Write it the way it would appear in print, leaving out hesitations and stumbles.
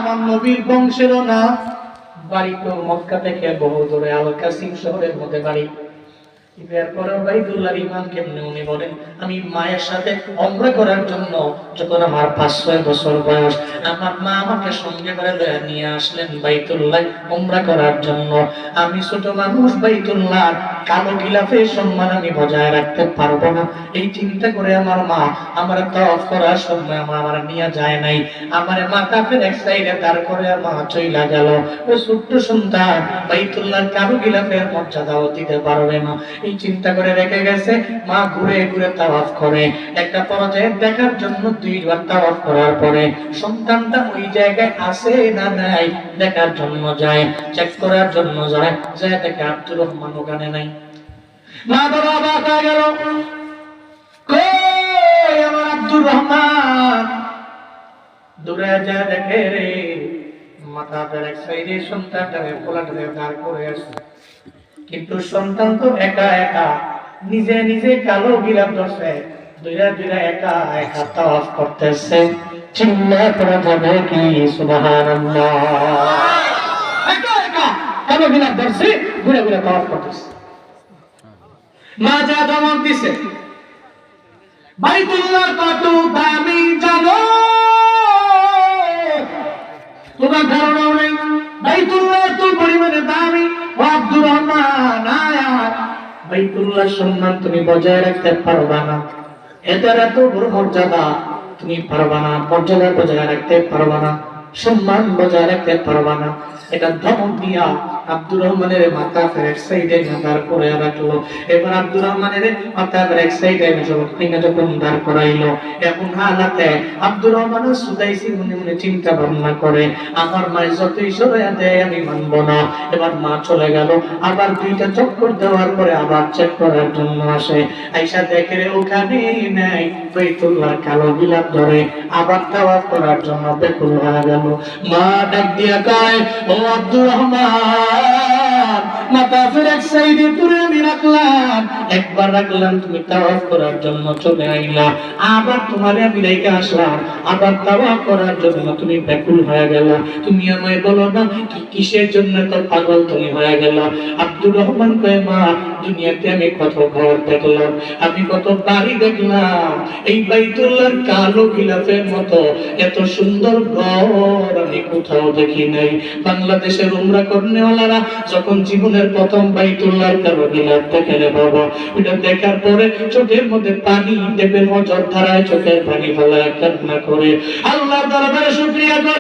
আমার নবীর বংশেরও না, বাড়ি তো মক্কা থেকে বহু দূরে, আল কাসিম শহরের মধ্যে বাড়ি। এরপরে বাইতুল্লাহর ইমাম কেমনে উনি বলেন, আমি মায়ের সাথে ওমরা করার জন্য যখন আমার 5-6 বছর বয়স, আমার মা আমাকে সঙ্গে করে নিয়ে আসলেন বাইতুল্লাহ ওমরা করার জন্য। আমি ছোট মানুষ, বাইতুল্লাহ কালো গিলাফের সম্মান আমি বজায় রাখতে পারবো না, এই চিন্তা করে আমার মা আমার তাওয়াফ করার সময় আমার নিয়ে যায় নাই। আমার মাথা ফের এক সাইডে দাঁড় করে মা চইলা গেল। ও ছোট্ট সন্তান বাইতুল্লাহর কালো গিলাফের মর্যাদাও দিতে পারবে না, এই চিন্তা করে রেখে গেছে। মা ঘুরে ঘুরে তাওয়াফ করে, একটা পর্যায়ে দেখার জন্য 2 বার তাওয়াফ করার পরে সন্তানটা ওই জায়গায় আছে না নাই দেখার জন্য যায়, চেক করার জন্য যায়, যায় দেখে আব্দুর রহমান ওখানে নাই। মা বাবা অবাক হয়ে গেল, কই আমার আব্দুর রহমান? দূরে যায় দেখে রে মাথা এক সাইডে সন্তানটাকে কোলাটাকে দাঁড় করে আছে, কিন্তু সন্তান তো একা একা নিজে নিজে কালো গিলাফ ধরছে, দুইরা একা একা তাওয়াফ করতেছে। চিল্লা পড়া যাবে কি সুবহানাল্লাহ? একা একা কালো গিলাফ ধরছে, ঘুরে ঘুরে তাওয়াফ করতেছে। মা যা ধমক দিছে, বাইতুল্লাহ কত দামি জানো তোমার ধারণাও নেই, বাইতুল্লাহ তো পরিমাণে দামি। ও আব্দুর রহমান, বাইতুল্লাহ সম্মান তুমি বজায় রাখতে পারবা না, এটার এত বড় মর্যাদা তুমি পারবা না, মর্যাদা বজায় রাখতে পারবা না, সম্মান বজায় রাখতে পারবা না। এটা ধমক দিয়া আব্দুর রহমানের মাথা এক সাইডে দাঁড় করে রাখলো। এবার আব্দুর রহমানের মাথা এক সাইডে যখন দাঁড় করাইলো, এমন হালাতে আব্দুর রহমান সুদাইসি মনে মনে চিন্তা ভাবনা করে, আমার মায়ের যতই সরাইয়া দেয় আমি মানবো না। এবার মা চলে গেল, আবার 2টা চক্কর দেওয়ার পরে আবার চেক করার জন্য আসে, আইসা দেখে ওখানে নাই, বাইতুল্লাহ কালো গিলাফ ধরে আবার তাওয়াফ করার জন্য বেকুল হয়ে গেল। মা ডাক দিয়া কয়, ও আব্দুর রহমান, মাথা ফের এক সাইডে তুলে আমি রাখলাম, একবার রাখলাম তুমি তাওয়াফ করার জন্য চলে আইলা, আবার তোমারে আমি রেখে আসলাম, আবার তাওয়াফ করার জন্য তুমি বেকুল হয়ে গেল। তুমি আমায় বলো না কিসের জন্য তো পাগল তুমি হয়ে গেল? আব্দুর রহমান কয়, মা দুনিয়াতে আমি কত ঘর দেখলাম, আমি কত বাড়ি দেখলাম, এই বাইতুল্লাহর কালো গিলাফের মতো এত সুন্দর ঘর আমি কোথাও দেখি নাই। বাংলাদেশের উমরা করনেওয়ালারা যখন জীবনের প্রথম বাইতুল্লাহর কালো গিলাফ দেখে রে বাবা, ওটা দেখার পরে চোখের মধ্যে পানি দেবের মজর ধারায় চোখের পানি ফেলায় কান্না করে আল্লাহর দরবারে শুকরিয়া করে।